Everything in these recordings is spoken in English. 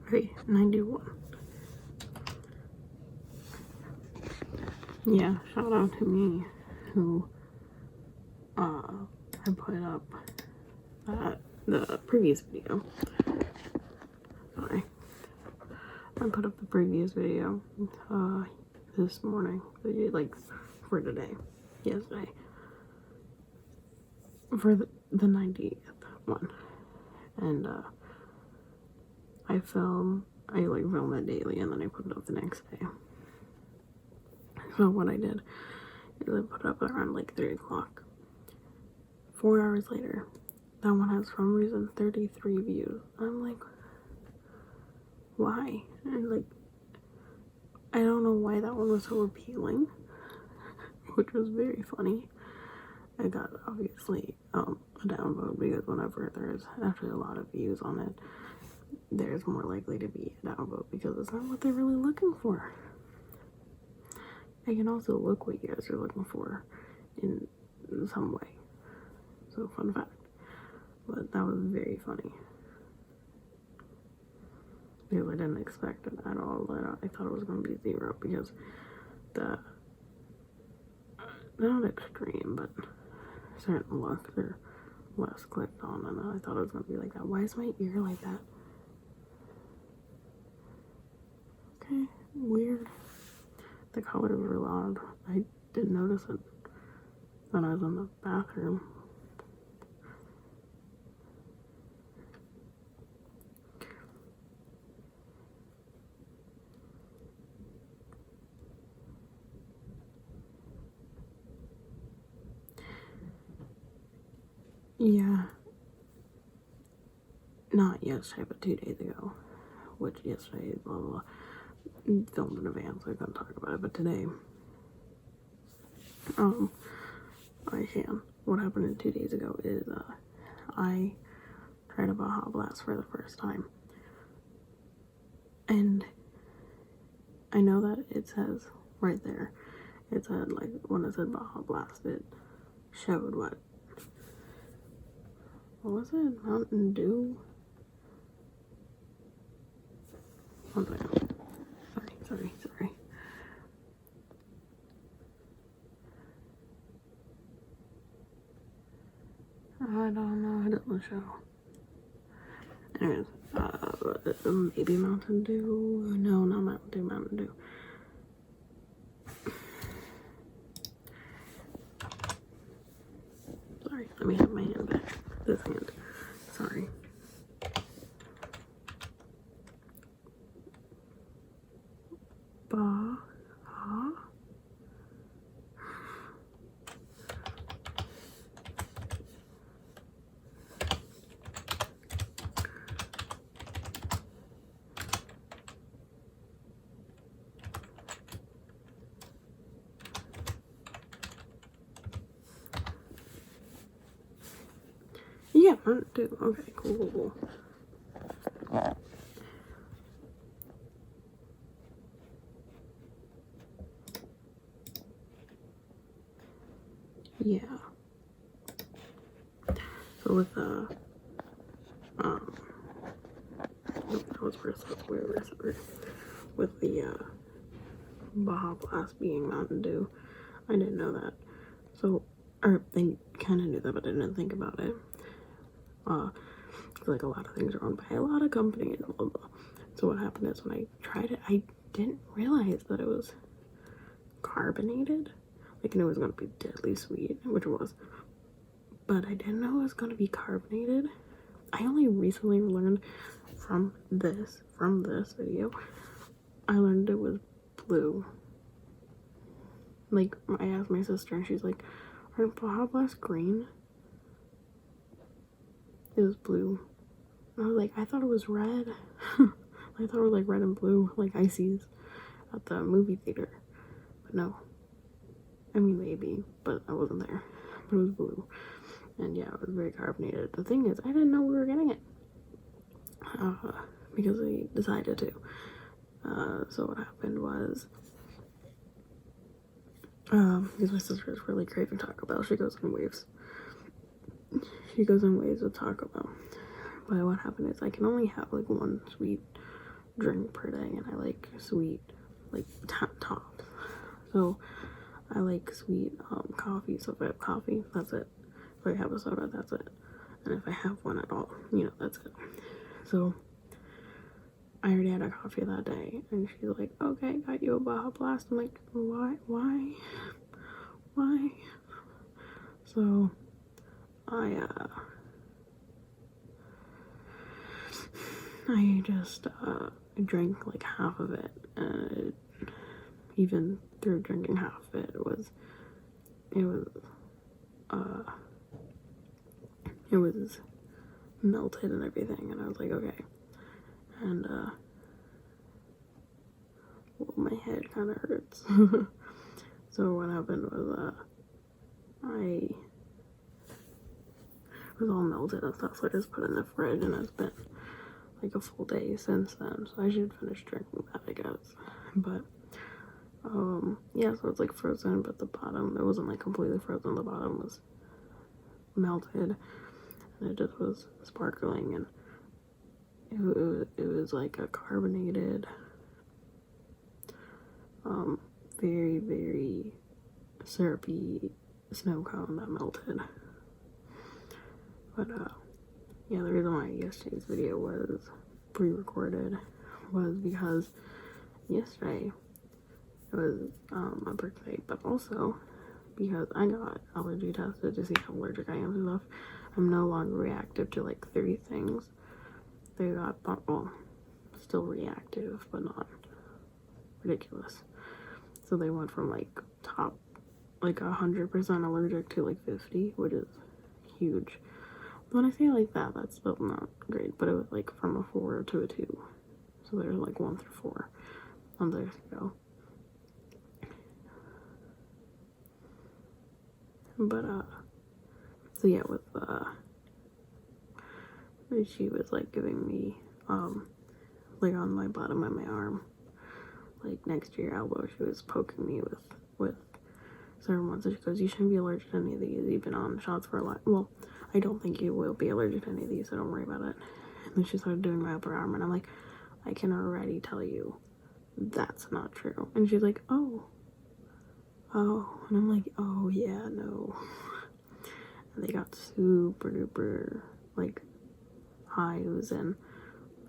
Okay, 91. Yeah, shout out to me who I put up the previous video. Sorry. I put up the previous video this morning, like for today, yesterday, for the 90th one, and I film it daily, and then I put it up the next day. So what I did is I put it up around like 3 o'clock. 4 hours later, that one has, for some reason, 33 views. I'm like, why? And like, I don't know why that one was so appealing, which was very funny. I got, obviously, a downvote, because whenever there's actually a lot of views on it, there's more likely to be a downvote, because it's not what they're really looking for. I can also look what you guys are looking for in some way. So, fun fact. But that was very funny. Because I didn't expect it at all. I thought it was going to be 0, because not extreme, but certain looks are less clicked on, and I thought it was going to be like that. Why is my ear like that? Okay, weird. The colors were loud. I didn't notice it when I was in the bathroom. Yeah. Not yesterday, but 2 days ago. Which yesterday, blah, blah, blah. Filmed in advance, so I couldn't talk about it. But today, I can. What happened 2 days ago is, I tried a Baja Blast for the first time. And I know that it says right there, it said, like, when it said Baja Blast, it showed what was it? Mountain Dew? One second. Sorry. I don't know, it doesn't show. Anyways, maybe Mountain Dew? No, not Mountain Dew. Sorry, let me have my hand back. This hand. Sorry. Baja. Yeah, Mountain Dew. Okay, cool. Yeah. So with that was first. With the Baja Blast being Mountain Dew, I didn't know that. So, or they kind of knew that, but I didn't think about it. Like a lot of things are owned by a lot of companies, blah, blah, blah. So what happened is when I tried it, I didn't realize that it was carbonated. Like, I knew it was going to be deadly sweet, which it was. But I didn't know it was going to be carbonated. I only recently learned from this video. I learned it was blue. Like, I asked my sister, and she's like, "Aren't Baja Blast green?" It was blue. And I was like, I thought it was red. I thought it was like red and blue, like ices at the movie theater. But no. I mean, maybe, but I wasn't there. But it was blue. And yeah, it was very carbonated. The thing is, I didn't know we were getting it. Because we decided to. So what happened was, because my sister is really craving Taco Bell, she goes in waves. With Taco Bell. But what happened is I can only have like one sweet drink per day, and I like sweet, like tops. So I like sweet coffee. So if I have coffee, that's it. If I have a soda, that's it. And if I have one at all, that's it. So I already had a coffee that day, and she's like, okay, got you a Baja Blast. I'm like, why? So I just drank like half of it, and even through drinking half of it, it was melted and everything, and I was like, okay. And well, my head kind of hurts. So what happened was it was all melted and stuff, so I just put it in the fridge, and it's been like a full day since then, so I should finish drinking that, I guess. But yeah, so it's like frozen, but the bottom, it wasn't like completely frozen, the bottom was melted, and it just was sparkling, and it was like a carbonated, very, very syrupy snow cone that melted. But yeah, the reason why yesterday's video was pre-recorded was because yesterday it was my birthday, but also because I got allergy tested to see how allergic I am to stuff. I'm no longer reactive to like 3 things. They got, well, still reactive, but not ridiculous. So they went from like top, like 100% allergic to like 50, which is huge. When I say like that, that's still not great, but it was like from a 4 to a 2. So there's like 1 through 4 on their scale. But so yeah, with she was like giving me like on my bottom of my arm, like next to your elbow, she was poking me with certain ones, and she goes, you shouldn't be allergic to any of these. You've been on shots for a lot. Well, I don't think you will be allergic to any of these, so don't worry about it. And then she started doing my upper arm, and I'm like, I can already tell you that's not true. And she's like, oh, and I'm like, oh yeah, no. And they got super duper like hives and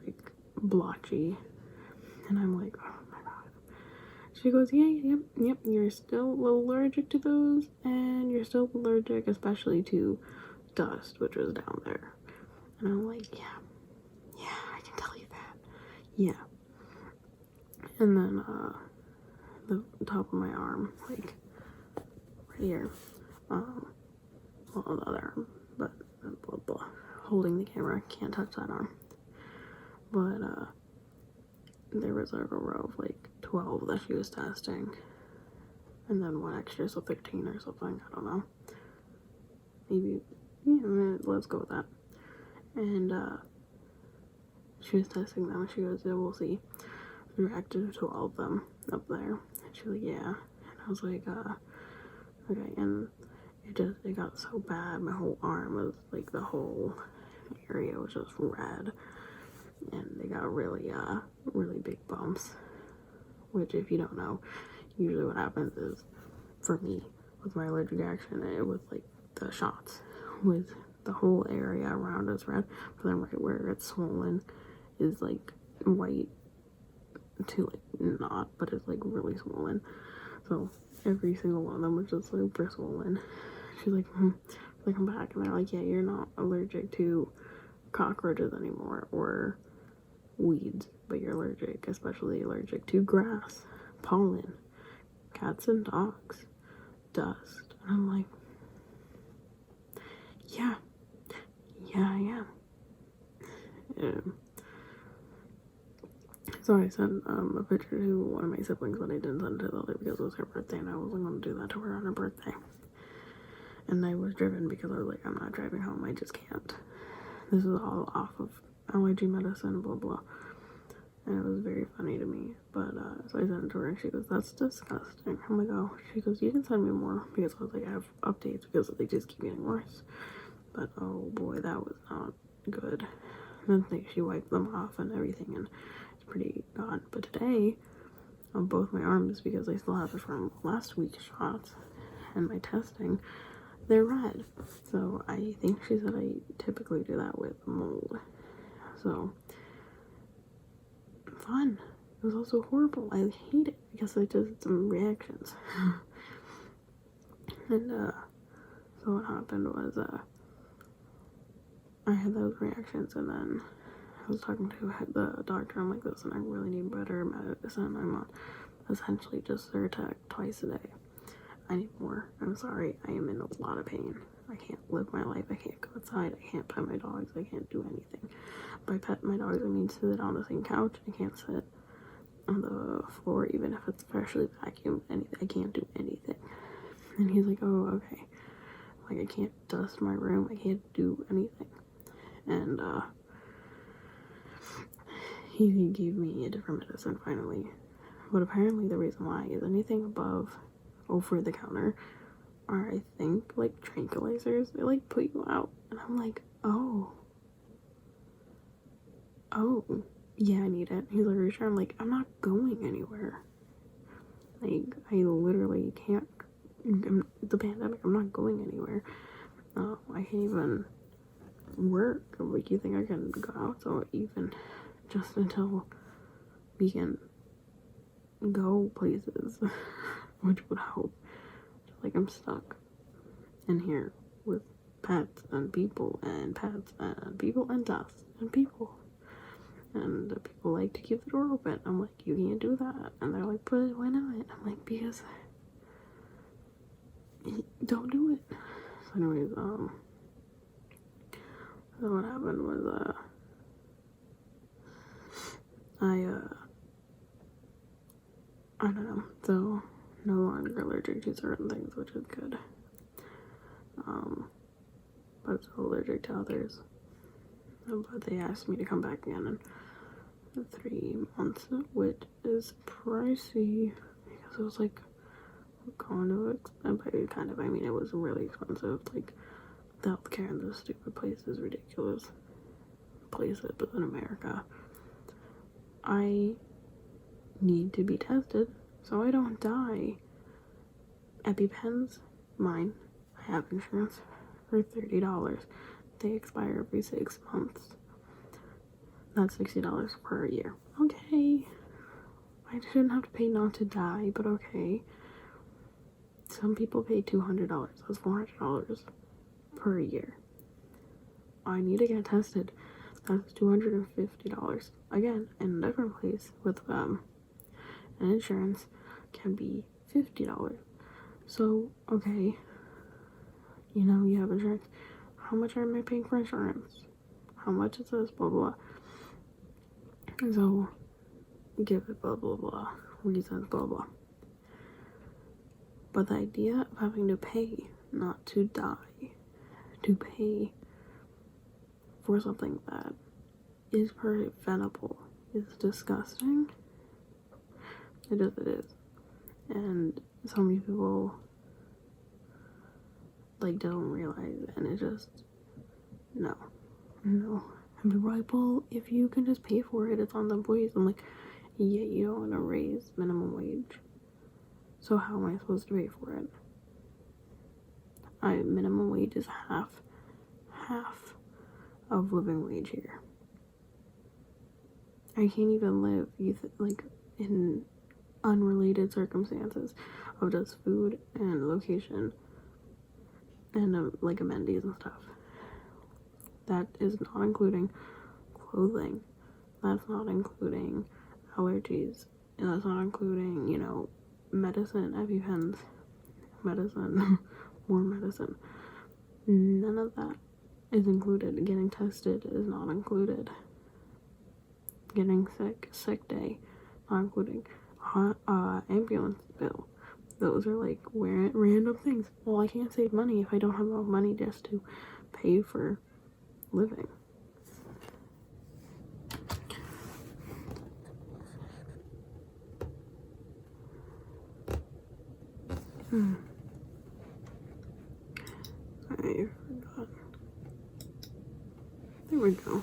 like blotchy, and I'm like, oh my god. She goes, yep, you're still allergic to those, and you're still allergic especially to dust, which was down there. And I'm like, yeah, I can tell you that. Yeah. And then the top of my arm, like right here, well, the other arm, but holding the camera, can't touch that arm. But there was like a row of like 12 that she was testing, and then 1 extra, so 13 or something, I don't know. Maybe, yeah, let's go with that. And she was testing them, and she goes, yeah, we'll see. Reacted to all of them up there. And she's like, yeah. And I was like, okay. And it got so bad, my whole arm was like, the whole area was just red, and they got really big bumps, which, if you don't know, usually what happens is, for me, with my allergic reaction, it was like the shots, with the whole area around us red, but then right where it's swollen is like white to like not, but it's like really swollen. So every single one of them was just super swollen. She's like, they come back, and they're like, yeah, you're not allergic to cockroaches anymore or weeds, but you're especially allergic to grass, pollen, cats and dogs, dust. And I'm like, yeah, I am. So I sent a picture to one of my siblings, but I didn't send it to the other because it was her birthday, and I wasn't going to do that to her on her birthday. And I was driven because I was like, I'm not driving home, I just can't. This is all off of allergy medicine, blah blah. And it was very funny to me. But so I sent it to her, and she goes, that's disgusting. I'm like, oh. She goes, you can send me more, because I was like, I have updates because they just keep getting worse. But oh boy, that was not good. And then she wiped them off and everything, and it's pretty gone. But today, on both my arms, because I still have it from last week's shots and my testing, they're red. So I think she said I typically do that with mold. So fun. It was also horrible. I hate it because I did some reactions. And so what happened was I had those reactions, and then I was talking to the doctor. I'm like, listen, I really need better medicine. I'm on essentially just Zyrtec twice a day. I need more. I'm sorry. I am in a lot of pain. I can't live my life. I can't go outside. I can't pet my dogs. I can't do anything. By pet my dogs, I mean sit on the same couch. I can't sit on the floor, even if it's freshly vacuumed. Anything. I can't do anything. And he's like, oh, okay. Like, I can't dust my room. I can't do anything. And he gave me a different medicine finally. But apparently the reason why is anything above over the counter are, I think, like tranquilizers. They like put you out. And I'm like, oh, yeah, I need it. He's like, are you sure? I'm like, I'm not going anywhere. Like, I literally can't. It's a pandemic. I'm not going anywhere. I can't even work. Like, you think I can go out? So even just until we can go places, which would help. Like, I'm stuck in here with pets and people and pets and people and dust and people. And the people like to keep the door open. I'm like, you can't do that. And they're like, but why not? I'm like, because don't do it. So anyways, so what happened was, I don't know. So no longer allergic to certain things, which is good. But still allergic to others. But they asked me to come back again in 3 months, which is pricey because it was like kind of expensive. Kind of, I mean, it was really expensive. Like, the healthcare in this stupid place is ridiculous. Places, but in America, I need to be tested so I don't die. EpiPens, mine, I have insurance for $30. They expire every 6 months. That's $60 per year. Okay. I shouldn't have to pay not to die, but okay. Some people pay $200. That's $400 per year. I need to get tested. That's $250. Again, in a different place with an insurance can be $50. So, okay, you know, you have insurance. How much am I paying for insurance? How much is this? Blah, blah. And so, give it blah, blah, blah. Reasons, blah, blah. But the idea of having to pay not to die, to pay for something that is preventable, is disgusting. It is. And so many people like don't realize, and it just no. And people are like, well, if you can just pay for it, it's on the employees. I'm like, yeah, you don't want to raise minimum wage, so how am I supposed to pay for it? Minimum wage is half of living wage here. I can't even live like in unrelated circumstances of just food and location and like amenities and stuff. That is not including clothing. That's not including allergies. And that's not including, you know, medicine, EpiPens, medicine, more medicine. None of that is included. Getting tested is not included. Getting sick day, not including. Ambulance bill. Those are like random things. Well, I can't save money if I don't have enough money just to pay for living. I forgot. There we go.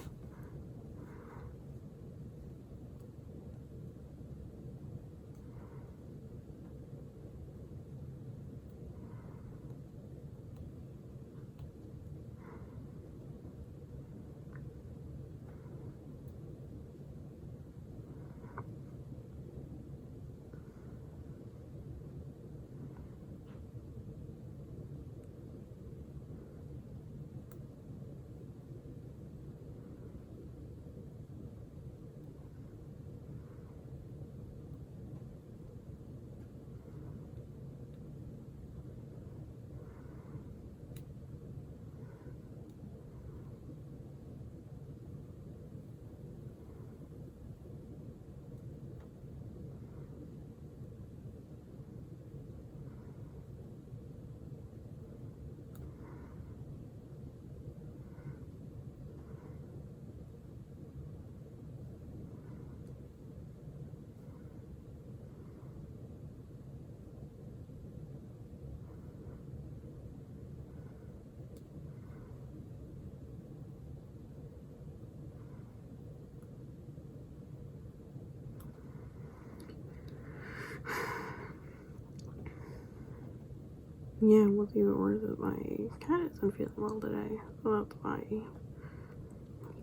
Yeah, what's even worse is my cat isn't feeling well today, so that's why he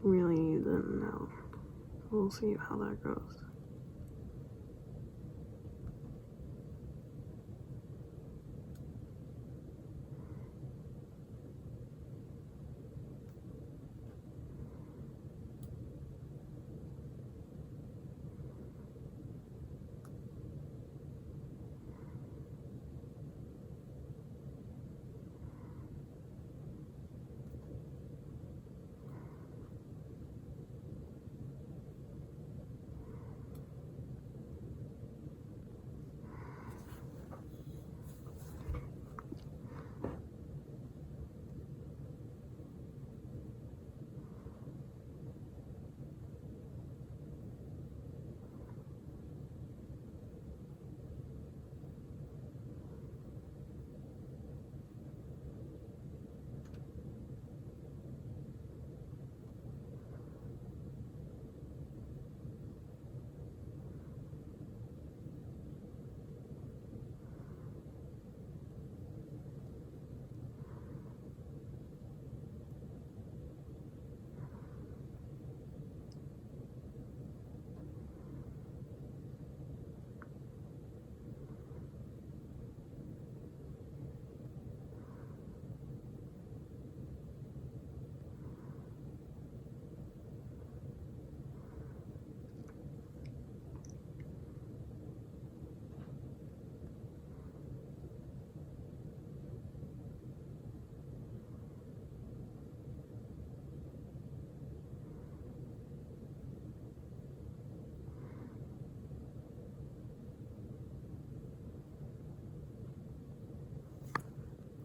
really needs it now. We'll see how that goes.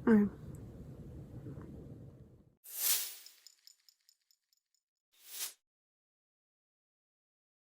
Alright.